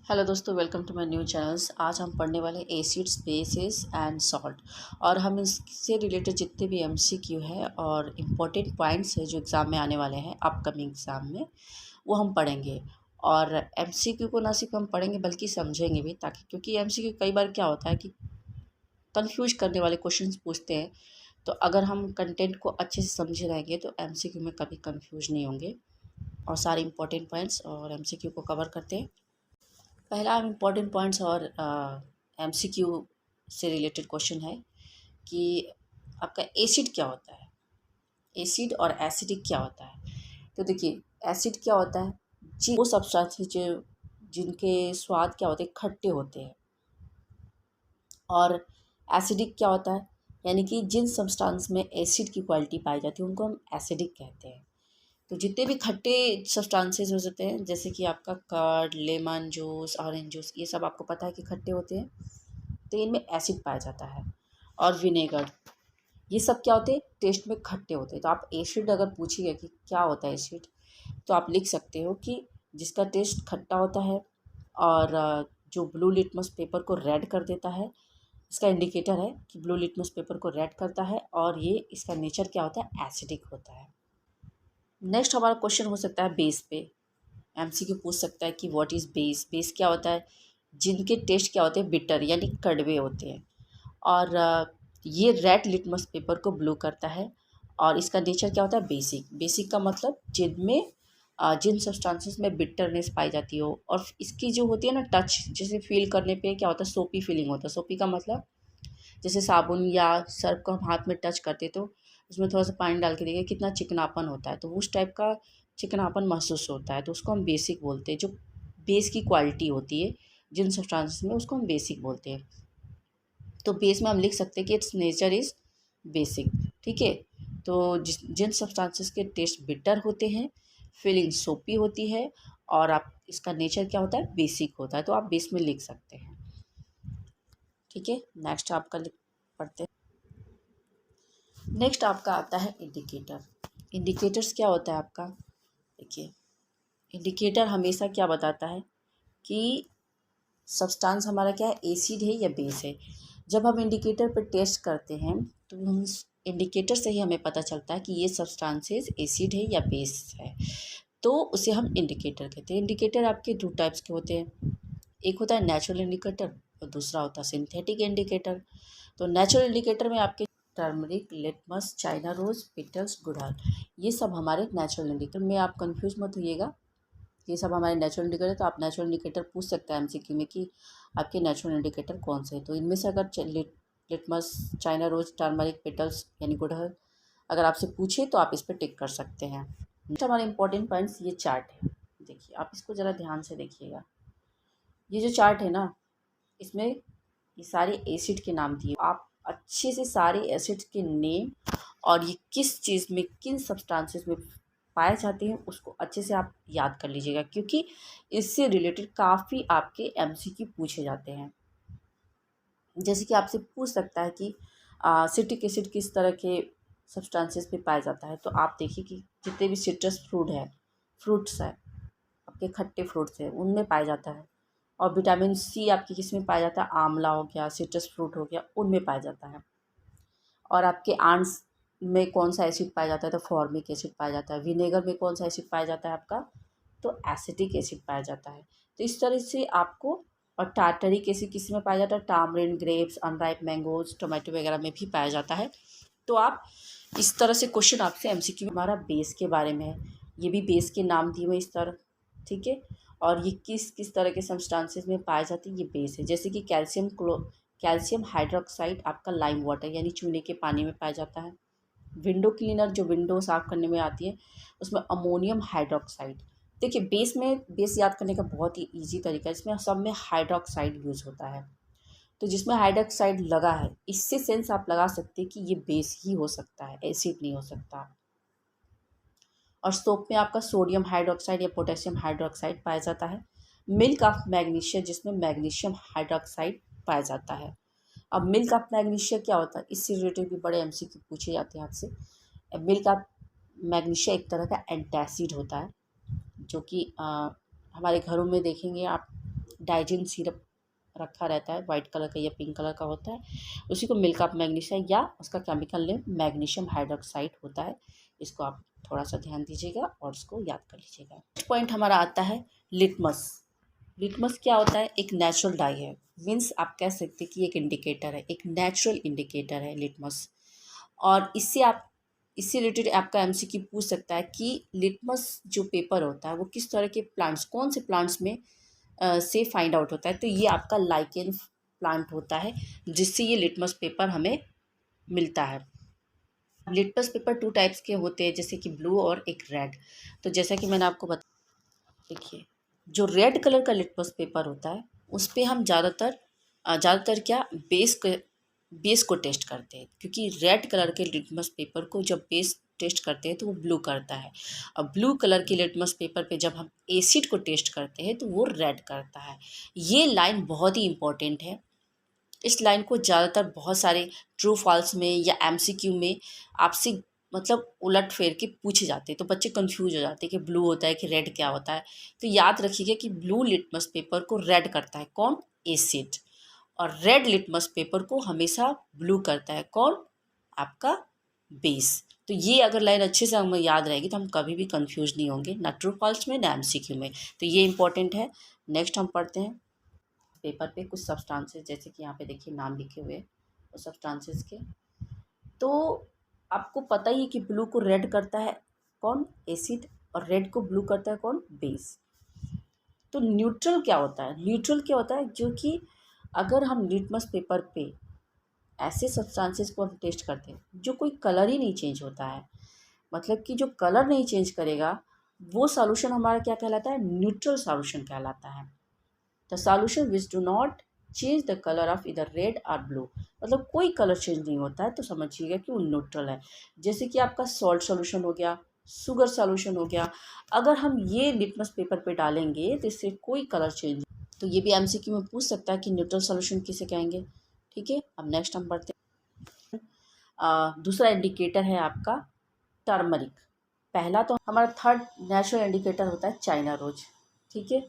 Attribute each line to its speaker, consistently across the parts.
Speaker 1: Hello दोस्तों, welcome to my new channels. आज हम पढ़ने वाले एसिड्स, बेसिस एंड सॉल्ट। और हम इससे रिलेटेड जितने भी एमसीक्यू है और इम्पोर्टेंट पॉइंट्स है जो एग्ज़ाम में आने वाले हैं अपकमिंग एग्ज़ाम में, वो हम पढ़ेंगे। और एमसीक्यू को ना सिर्फ हम पढ़ेंगे बल्कि समझेंगे भी, ताकि क्योंकि एमसीक्यू कई बार क्या होता है कि कंफ्यूज करने वाले क्वेश्चंस पूछते हैं। तो अगर हम कंटेंट को अच्छे से समझे रहेंगे तो एमसीक्यू में कभी कंफ्यूज नहीं होंगे। और सारे इंपॉर्टेंट पॉइंट्स और एमसीक्यू को कवर करते हैं। पहला इम्पॉर्टेंट पॉइंट्स और एमसीक्यू से रिलेटेड क्वेश्चन है कि आपका एसिड क्या होता है। एसिड और एसिडिक क्या होता है? तो देखिए, एसिड क्या होता है, जी वो सब्सटेंस जो जिनके स्वाद क्या होते हैं, खट्टे होते हैं। और एसिडिक क्या होता है, यानी कि जिन सब्सटेंस में एसिड की क्वालिटी पाई जाती है उनको हम एसिडिक कहते हैं। तो जितने भी खट्टे सब्सटेंसेस हो सकते हैं, जैसे कि आपका curd, lemon juice, orange juice, ये सब आपको पता है कि खट्टे होते हैं, तो इनमें एसिड पाया जाता है। और विनेगर, ये सब क्या होते हैं, टेस्ट में खट्टे होते हैं। तो आप एसिड अगर पूछिएगा कि क्या होता है एसिड, तो आप लिख सकते हो कि जिसका टेस्ट खट्टा होता है और जो ब्लू लिटमस पेपर को रेड कर देता है, इसका इंडिकेटर है कि ब्लू लिटमस पेपर को रेड करता है, और ये इसका नेचर क्या होता है, एसिडिक होता है। नेक्स्ट हमारा क्वेश्चन हो सकता है बेस पे। एमसीक्यू पूछ सकता है कि व्हाट इज़ बेस। बेस क्या होता है, जिनके टेस्ट क्या होते हैं, बिटर यानी कड़वे होते हैं। और ये रेड लिटमस पेपर को ब्लू करता है, और इसका नेचर क्या होता है, बेसिक। बेसिक का मतलब जिनमें जिन सब्सटेंसेस में बिटरनेस पाई जाती हो, और इसकी जो होती है ना टच, जैसे फील करने पे क्या होता है, सोपी फीलिंग होता है। सोपी का मतलब जैसे साबुन या सर्फ को हम हाथ में टच करते तो उसमें थोड़ा सा पानी डाल के देखिए कितना चिकनापन होता है, तो उस टाइप का चिकनापन महसूस होता है, तो उसको हम बेसिक बोलते हैं। जो बेस की क्वालिटी होती है जिन सब्सटेंसेस में, उसको हम बेसिक बोलते हैं। तो बेस में हम लिख सकते हैं कि इट्स नेचर इज़ बेसिक। ठीक है। तो जिन सब्सटेंसेस के टेस्ट बिटर होते हैं, फीलिंग सोपी होती है, और आप इसका नेचर क्या होता है, बेसिक होता है, तो आप बेस में लिख सकते हैं। ठीक है। नेक्स्ट आपका पढ़ते हैं। नेक्स्ट आपका आता है इंडिकेटर। इंडिकेटर्स क्या होता है आपका, देखिए, इंडिकेटर हमेशा क्या बताता है कि सब्सटेंस हमारा क्या है, एसिड है या बेस है। जब हम इंडिकेटर पर टेस्ट करते हैं तो हम इंडिकेटर से ही हमें पता चलता है कि ये सब्सटेंसेस एसिड है या बेस है, तो उसे हम इंडिकेटर कहते हैं। इंडिकेटर आपके दो टाइप्स के होते हैं, एक होता है नेचुरल इंडिकेटर और दूसरा होता है सिंथेटिक इंडिकेटर। तो नेचुरल इंडिकेटर में आपके टर्मरिक, लिटमस, चाइना रोज, पिटल्स, गुड़हल, ये सब हमारे नेचुरल इंडिकेटर में। आप कंफ्यूज मत होइएगा, ये सब हमारे नेचुरल इंडिकेटर। तो आप नेचुरल इंडिकेटर पूछ सकते हैं एमसीक्यू में कि आपके नेचुरल इंडिकेटर कौन से हैं। तो इनमें से अगर लिटमस, चाइना रोज, टर्मरिक, पिटल्स यानी गुड़हल अगर आपसे पूछे तो आप इस पर टिक कर सकते हैं। नेक्स्ट हमारे इंपॉर्टेंट पॉइंट्स, ये चार्ट है। देखिए, आप इसको ज़रा ध्यान से देखिएगा। ये जो चार्ट है ना, इसमें ये सारे एसिड के नाम दिए। आप अच्छे से सारे एसिड के नेम और ये किस चीज़ में, किन सब्सटेंसेस में पाए जाते हैं, उसको अच्छे से आप याद कर लीजिएगा, क्योंकि इससे रिलेटेड काफ़ी आपके एमसीक्यू पूछे जाते हैं। जैसे कि आपसे पूछ सकता है कि सिट्रिक एसिड किस तरह के सब्सटेंसेस में पाया जाता है। तो आप देखिए कि जितने भी सिट्रस फ्रूट्स है, आपके खट्टे फ्रूट्स हैं, उनमें पाया जाता है। और विटामिन सी आपके किस में पाया जाता है, आंवला हो गया, सिट्रस फ्रूट हो गया, उनमें पाया जाता है। और आपके आंट्स में कौन सा एसिड पाया जाता है, तो फॉर्मिक एसिड पाया जाता है। विनेगर में कौन सा एसिड पाया जाता है आपका, तो एसिटिक एसिड पाया जाता है। तो इस तरह से आपको, और टार्टरिक एसिड किस में पाया जाता है, टामरिन, ग्रेप्स, अनराइप मैंगोज, टोमेटो वगैरह में भी पाया जाता है। तो आप इस तरह से क्वेश्चन आपसे एमसीक्यू हमारा बेस के बारे में है, ये भी बेस के नाम दिए हुए इस तरह। ठीक है। और ये किस किस तरह के सब्सटेंसेस में पाए जाते हैं, ये बेस है। जैसे कि कैल्शियम हाइड्रोक्साइड आपका लाइम वाटर यानी चूने के पानी में पाया जाता है। विंडो क्लीनर जो विंडो साफ़ करने में आती है, उसमें अमोनियम हाइड्रोक्साइड। देखिए, बेस याद करने का बहुत ही ईजी तरीका है, इसमें सब में हाइड्रोक्साइड यूज़ होता है। तो जिसमें हाइड्रोक्साइड लगा है, इससे सेंस आप लगा सकते हैं कि ये बेस ही हो सकता है, एसिड नहीं हो सकता। और सोप में आपका सोडियम हाइड्रोक्साइड या पोटेशियम हाइड्रोक्साइड पाया जाता है। मिल्क ऑफ मैग्नीशिया, जिसमें मैग्नीशियम हाइड्रोक्साइड पाया जाता है। अब मिल्क ऑफ मैग्नीशिया क्या होता है, इससे रिलेटेड भी बड़े एमसीक्यू पूछे जाते हैं आपसे। मिल्क ऑफ मैग्नीशिया एक तरह का एंटासिड होता है, जो कि हमारे घरों में देखेंगे आप, डाइजिन सिरप रखा रहता है, वाइट कलर का या पिंक कलर का होता है, उसी को मिल्क ऑफ मैग्नीशिया या उसका केमिकल नेम मैग्नीशियम हाइड्रोक्साइड होता है। इसको आप थोड़ा सा ध्यान दीजिएगा और उसको याद कर लीजिएगा। नेक्स्ट पॉइंट हमारा आता है लिटमस। लिटमस क्या होता है? एक नेचुरल डाई है, मीन्स आप कह सकते हैं कि एक इंडिकेटर है, एक नेचुरल इंडिकेटर है लिटमस। और इससे रिलेटेड आपका एमसीक्यू पूछ सकता है कि लिटमस जो पेपर होता है वो किस तरह के प्लांट्स, कौन से प्लांट्स में से फाइंड आउट होता है। तो ये आपका लाइकेन प्लांट होता है जिससे ये लिटमस पेपर हमें मिलता है। लिटमस पेपर 2 टाइप्स के होते हैं, जैसे कि ब्लू और एक रेड। तो जैसा कि मैंने आपको देखिए, जो रेड कलर का लिटमस पेपर होता है उस पे हम ज़्यादातर क्या बेस को टेस्ट करते हैं, क्योंकि रेड कलर के लिटमस पेपर को जब बेस टेस्ट करते हैं तो वो ब्लू करता है, और ब्लू कलर के लिटमस पेपर पे जब हम एसिड को टेस्ट करते हैं तो वो रेड करता है। ये लाइन बहुत ही इंपॉर्टेंट है। इस लाइन को ज़्यादातर बहुत सारे ट्रू फॉल्स में या एमसीक्यू में आपसे मतलब उलट फेर के पूछे जाते हैं, तो बच्चे कंफ्यूज हो जाते हैं कि ब्लू होता है कि रेड क्या होता है। तो याद रखिएगा कि ब्लू लिटमस पेपर को रेड करता है कौन? एसिड। और रेड लिटमस पेपर को हमेशा ब्लू करता है कौन? आपका बेस। तो ये अगर लाइन अच्छे से हमें याद रहेगी तो हम कभी भी कंफ्यूज नहीं होंगे, ना ट्रू फॉल्स में ना एमसीक्यू में। तो ये इंपॉर्टेंट है। नेक्स्ट हम पढ़ते हैं पेपर पे कुछ सब्सटेंसेस, जैसे कि यहाँ पे देखिए नाम लिखे हुए हैं उस सब्सटेंसेस के। तो आपको पता ही है कि ब्लू को रेड करता है कौन? एसिड। और रेड को ब्लू करता है कौन? बेस। तो न्यूट्रल क्या होता है? न्यूट्रल क्या होता है? जो कि अगर हम लिटमस पेपर पे ऐसे सब्सटेंसेस को हम टेस्ट करते हैं जो कोई कलर ही नहीं चेंज होता है, मतलब कि जो कलर नहीं चेंज करेगा, वो सॉल्यूशन हमारा क्या कहलाता है? न्यूट्रल सॉल्यूशन कहलाता है। The solution which do not change the colour of इधर रेड और ब्लू, मतलब कोई कलर चेंज नहीं होता है, तो समझिएगा कि वो न्यूट्रल है। जैसे कि आपका सॉल्ट सॉल्यूशन हो गया, शुगर सॉल्यूशन हो गया, अगर हम ये लिटमस पेपर पे डालेंगे तो इससे कोई कलर चेंज, तो ये भी एमसीक्यू में पूछ सकता है कि न्यूट्रल सॉल्यूशन किसे कहेंगे। ठीक है, अब नेक्स्ट हम बढ़ते हैं। दूसरा इंडिकेटर है आपका टर्मरिक। पहला तो हमारा थर्ड नेचुरल इंडिकेटर होता है चाइना रोज। ठीक है,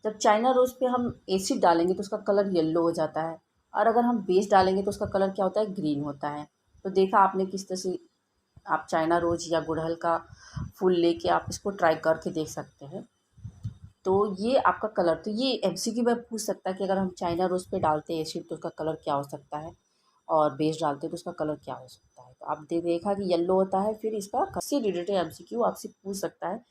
Speaker 1: जब चाइना रोज पे हम एसिड डालेंगे तो उसका कलर येलो हो जाता है, और अगर हम बेस डालेंगे तो उसका कलर क्या होता है? ग्रीन होता है। तो देखा आपने किस तरह से आप चाइना रोज या गुड़हल का फूल लेके आप इसको ट्राई करके देख सकते हैं। तो ये आपका कलर, तो ये एमसीक्यू में पूछ सकता है कि अगर हम चाइना रोज पे डालते हैं एसिड तो उसका कलर क्या हो सकता है, और बेस डालते हैं तो उसका कलर क्या हो सकता है। तो आप देखा कि येलो होता है, फिर इसका इससे रिलेटेड एमसीक्यू आपसे पूछ सकता है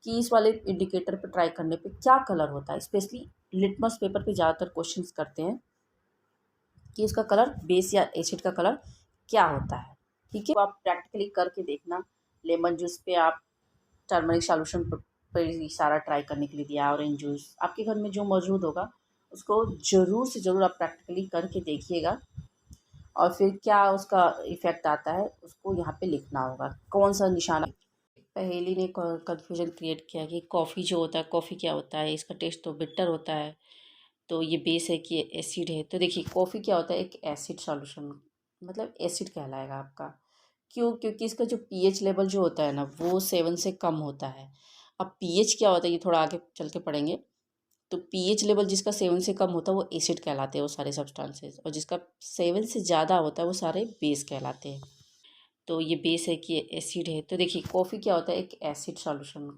Speaker 1: कि इस वाले इंडिकेटर पर ट्राई करने पे क्या कलर होता है। स्पेशली लिटमस पेपर पे ज़्यादातर क्वेश्चंस करते हैं कि इसका कलर बेस या एसिड का कलर क्या होता है। ठीक है, तो आप प्रैक्टिकली करके देखना। लेमन जूस पे आप टर्मरिक सॉल्यूशन पर सारा ट्राई करने के लिए दिया, ऑरेंज जूस आपके घर में जो मौजूद होगा उसको ज़रूर से ज़रूर आप प्रैक्टिकली करके देखिएगा, और फिर क्या उसका इफ़ेक्ट आता है उसको यहाँ पे लिखना होगा, कौन सा निशाना। पहेली ने कन्फ्यूजन क्रिएट किया कि कॉफ़ी जो होता है, कॉफ़ी क्या होता है, इसका टेस्ट तो बिटर होता है, तो ये बेस है कि एसिड है। तो देखिए कॉफ़ी क्या होता है? एक एसिड सॉल्यूशन, मतलब एसिड कहलाएगा आपका। क्यों? क्योंकि इसका जो पीएच लेवल जो होता है ना वो 7 से कम होता है। अब पीएच क्या होता है ये थोड़ा आगे चल के पढ़ेंगे। तो पीएच लेवल जिसका 7 से कम होता है वो एसिड कहलाते हैं वो सारे सब्सटेंसेस, और जिसका 7 से ज़्यादा होता है वो सारे बेस कहलाते हैं। तो ये बेस है कि एसिड है। तो देखिए कॉफ़ी क्या होता है? एक एसिड सॉल्यूशन,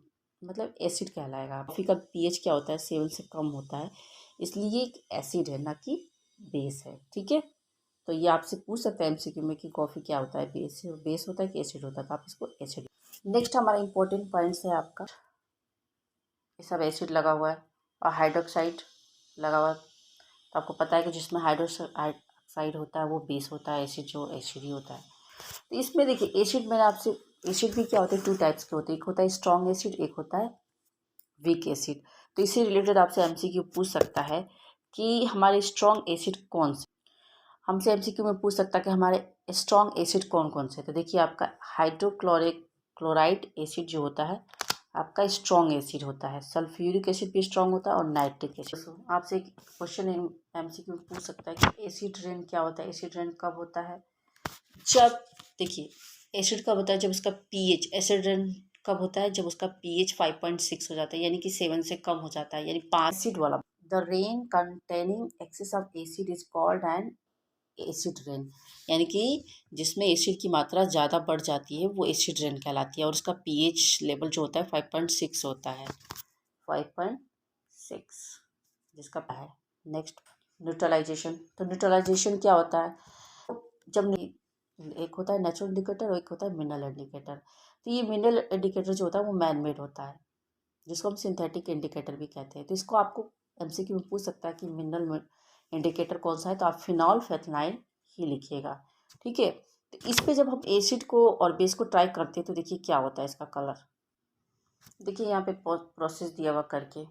Speaker 1: मतलब एसिड कहलाएगा। कॉफ़ी का पीएच क्या होता है? 7 से कम होता है, इसलिए ये एक एसिड है ना कि बेस है। ठीक है, तो ये आपसे पूछ सकता है एमसीक्यू में कि कॉफ़ी क्या होता है? बेस होता है कि एसिड होता है? तो आप इसको एसिड। नेक्स्ट हमारा इंपॉर्टेंट पॉइंट्स है आपका, ये सब एसिड लगा हुआ है और हाइड्रोक्साइड लगा हुआ है। तो आपको पता है कि जिसमें हाइड्रोक्साइड होता है वो बेस होता है, एसिड जो एसिड ही होता है। तो इसमें देखिए एसिड, मैंने आपसे, एसिड भी क्या होते हैं? 2 टाइप्स के होते हैं, एक होता है स्ट्रॉन्ग एसिड, एक होता है वीक एसिड। तो इससे रिलेटेड आपसे एमसीक्यू पूछ सकता है कि हमारे स्ट्रॉन्ग एसिड कौन से, हमसे एमसीक्यू में पूछ सकता है कि हमारे स्ट्रॉन्ग एसिड कौन कौन से। तो देखिए आपका हाइड्रोक्लोरिक क्लोराइड एसिड जो होता है आपका स्ट्रॉन्ग एसिड होता है। सल्फ्यूरिक एसिड भी स्ट्रॉन्ग होता है और नाइट्रिक एसिड। आपसे एक क्वेश्चन एमसीक्यू में पूछ सकता है कि एसिड रेन क्या होता है? एसिड रेन कब होता है? जब, देखिए एसिड कब होता है? जब उसका पीएच, एसिड रेन कब होता है? जब उसका पीएच 5.6 हो जाता है, यानी कि 7 से कम हो जाता है, यानी 5 एसिड वाला the rain containing excess of acid is called an acid rain, यानी कि जिसमें एसिड की मात्रा ज़्यादा बढ़ जाती है वो एसिड रेन कहलाती है, और उसका पीएच लेवल जो होता है 5.6 होता है, 5.6 जिसका है। Next neutralisation. तो न्यूट्रलाइजेशन क्या होता है, जब एक होता है नेचुरल इंडिकेटर और एक होता है मिनरल इंडिकेटर। तो ये मिनरल इंडिकेटर जो होता है वो मैन मेड होता है, जिसको हम सिंथेटिक इंडिकेटर भी कहते हैं। तो इसको आपको एमसीक्यू में पूछ सकता है कि मिनरल इंडिकेटर कौन सा है, तो आप फिनॉल फेथनाइल ही लिखिएगा, ठीक है। तो इस पे जब हम एसिड को और बेस को ट्राई करते हैं तो देखिए क्या होता है इसका कलर। देखिए यहाँ पे प्रोसेस दिया हुआ करके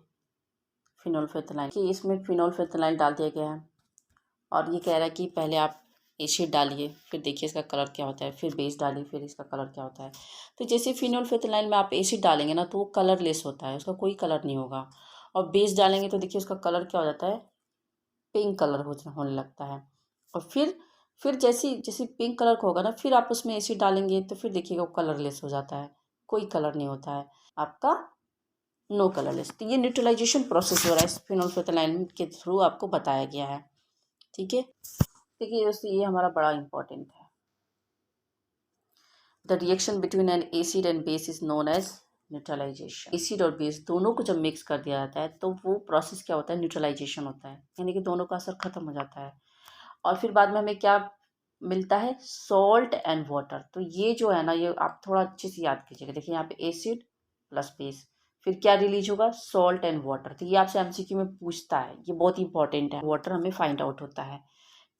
Speaker 1: फिनोल्फेथनाइल कि इसमें फिनोल्फेथनाइल डाल दिया गया है, और ये कह रहा है कि पहले आप एसिड डालिए, फिर देखिए इसका कलर क्या होता है, फिर बेस डालिए, फिर इसका कलर क्या होता है। तो जैसे फिनोल्फेथनाइल में आप एसिड डालेंगे ना तो वो कलरलेस होता है, उसका कोई कलर नहीं होगा। और बेस डालेंगे तो देखिए उसका कलर क्या हो जाता है, पिंक कलर होने लगता है। और फिर जैसे जैसे पिंक कलर का होगा ना, फिर आप उसमें एसिड डालेंगे तो फिर देखिएगा वो कलरलेस हो जाता है, कोई कलर नहीं होता है आपका, नो कलरलेस। तो ये न्यूट्रलाइजेशन प्रोसेस हो रहा है फिनोल्फेथनाइल के थ्रू, आपको बताया गया है, ठीक है। देखिए दोस्तों ये हमारा बड़ा इंपॉर्टेंट है। The reaction between an acid and base is known as neutralisation. Acid और बेस दोनों को जब मिक्स कर दिया जाता है तो वो प्रोसेस क्या होता है, न्यूट्रलाइजेशन होता है, यानी कि दोनों का असर खत्म हो जाता है। और फिर बाद में हमें क्या मिलता है, सॉल्ट एंड वाटर। तो ये जो है ना, ये आप थोड़ा अच्छे से याद कीजिएगा। देखिए यहाँ पे एसिड प्लस बेस, फिर क्या रिलीज होगा, सॉल्ट एंड वाटर। तो ये आपसे एमसीक्यू में पूछता है, ये बहुत इंपॉर्टेंट है, वाटर हमें फाइंड आउट होता है।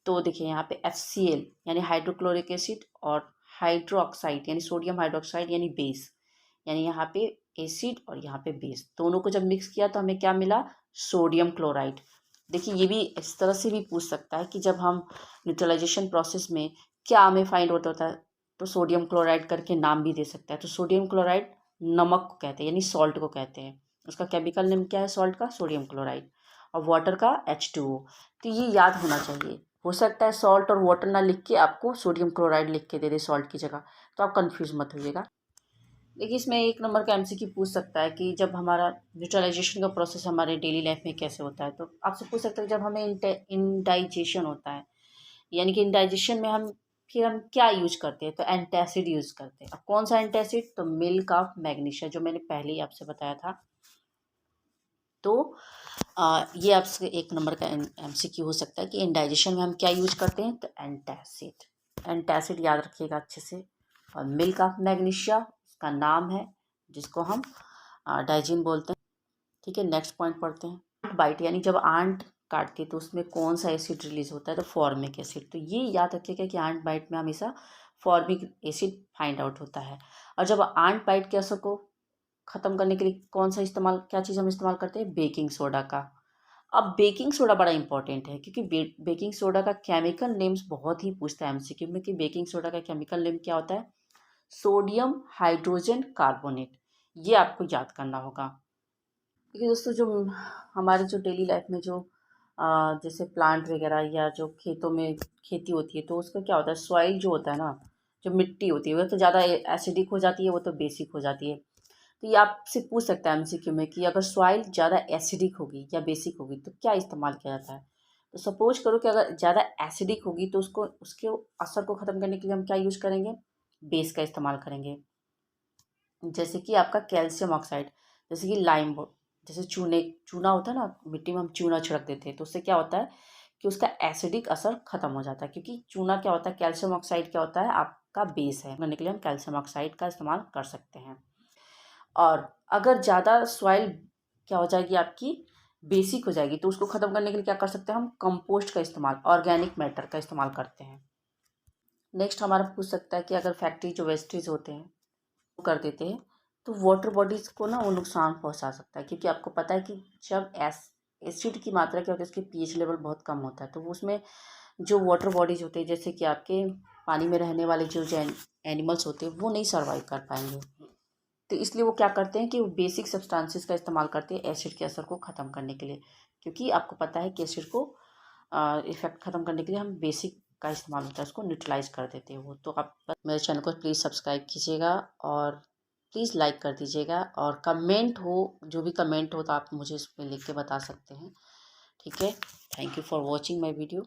Speaker 1: तो देखिए यहाँ पे HCl यानी हाइड्रोक्लोरिक एसिड और हाइड्रोक्साइड यानी सोडियम हाइड्रोक्साइड यानी बेस, यानी यहाँ पे एसिड और यहाँ पे बेस दोनों को जब मिक्स किया तो हमें क्या मिला, सोडियम क्लोराइड। देखिए ये भी इस तरह से भी पूछ सकता है कि जब हम न्यूट्रलाइजेशन प्रोसेस में क्या हमें फाइंड आउट होता है, तो सोडियम क्लोराइड करके नाम भी दे सकता है। तो सोडियम क्लोराइड नमक को कहते हैं, यानी सॉल्ट को कहते हैं। उसका केमिकल नेम क्या है सॉल्ट का, सोडियम क्लोराइड। और वाटर का H2O। तो ये याद होना चाहिए। हो सकता है सॉल्ट और वाटर ना लिख के आपको सोडियम क्लोराइड लिख के दे दे सॉल्ट की जगह, तो आप कंफ्यूज मत होइएगा। देखिए इसमें एक नंबर का एमसीक्यू पूछ सकता है कि जब हमारा न्यूट्रलाइजेशन का प्रोसेस हमारे डेली लाइफ में कैसे होता है। तो आपसे पूछ सकता है जब हमें इंडाइजेशन होता है, यानी कि इंडाइजेशन में हम क्या यूज करते हैं, तो एंटासिड यूज करते हैं। अब कौन सा एंटासिड, तो मिल्क ऑफ मैग्नीशिया, जो मैंने पहले ही आपसे बताया था। तो ये आपसे एक नंबर का एमसीक्यू हो सकता है कि इंडाइजेशन में हम क्या यूज करते हैं, तो एंटासिड। एंटासिड याद रखिएगा अच्छे से। और मिल्क ऑफ मैग्नीशिया उसका नाम है, जिसको हम डाइजिन बोलते हैं, ठीक है। नेक्स्ट पॉइंट पढ़ते हैं। बाइट यानी जब आंट काटती है तो उसमें कौन सा एसिड रिलीज होता है, तो फॉर्मिक एसिड। तो ये याद रखिएगा कि आंट बाइट में हमेशा फॉर्मिक एसिड फाइंड आउट होता है। और जब आंट बाइट के असर को ख़त्म करने के लिए कौन सा इस्तेमाल, क्या चीज़ हम इस्तेमाल करते हैं, बेकिंग सोडा का। अब बेकिंग सोडा बड़ा इंपॉर्टेंट है, क्योंकि बेकिंग सोडा का केमिकल नेम्स बहुत ही पूछता है एमसीक्यू में कि बेकिंग सोडा का केमिकल नेम क्या होता है, सोडियम हाइड्रोजन कार्बोनेट। ये आपको याद करना होगा। क्योंकि दोस्तों जो हमारे जो डेली लाइफ में जो जैसे प्लांट वगैरह या जो खेतों में खेती होती है, तो उसका क्या होता है, सॉइल जो होता है ना, जो मिट्टी होती है वो तो ज़्यादा एसिडिक हो जाती है, वो तो बेसिक हो जाती है। तो ये आपसे पूछ सकता है एमसीक्यू में कि अगर सॉइल ज़्यादा एसिडिक होगी या बेसिक होगी तो क्या इस्तेमाल किया जाता है। तो सपोज करो कि अगर ज़्यादा एसिडिक होगी तो उसको उसके असर को ख़त्म करने के लिए हम क्या यूज़ करेंगे, बेस का इस्तेमाल करेंगे। जैसे कि आपका कैल्शियम ऑक्साइड, जैसे कि लाइम बोर्ड, जैसे चूना होता है ना, मिट्टी में हम चूना छिड़क देते हैं तो उससे क्या होता है कि उसका एसिडिक असर खत्म हो जाता है। क्योंकि चूना क्या होता है, कैल्शियम ऑक्साइड क्या होता है, आपका बेस है, करने के लिए हम कैल्शियम ऑक्साइड का इस्तेमाल कर सकते हैं। और अगर ज़्यादा सॉइल क्या हो जाएगी आपकी, बेसिक हो जाएगी, तो उसको ख़त्म करने के लिए क्या कर सकते हैं, हम कंपोस्ट का इस्तेमाल, ऑर्गेनिक मैटर का इस्तेमाल करते हैं। नेक्स्ट हमारा पूछ सकता है कि अगर फैक्ट्री जो वेस्टेज होते हैं वो कर देते हैं तो वाटर बॉडीज़ को ना वो नुकसान पहुंचा सकता है। क्योंकि आपको पता है कि जब एसिड की मात्रा क्या होती है, उसके पीएच लेवल बहुत कम होता है, तो वो उसमें जो वाटर बॉडीज होते हैं, जैसे कि आपके पानी में रहने वाले जो एनिमल्स होते हैं, वो नहीं सर्वाइव कर पाएंगे। तो इसलिए वो क्या करते हैं कि वो बेसिक सब्सटेंसेस का इस्तेमाल करते हैं एसिड के असर को ख़त्म करने के लिए। क्योंकि आपको पता है कि एसिड को इफेक्ट ख़त्म करने के लिए हम बेसिक का इस्तेमाल होता है, उसको न्यूट्रलाइज कर देते हैं वो। तो आप मेरे चैनल को प्लीज़ सब्सक्राइब कीजिएगा और प्लीज़ लाइक कर दीजिएगा। और कमेंट हो, जो भी कमेंट हो तो आप मुझे इसमें लिख के बता सकते हैं। ठीक है। Thank you for watching my video.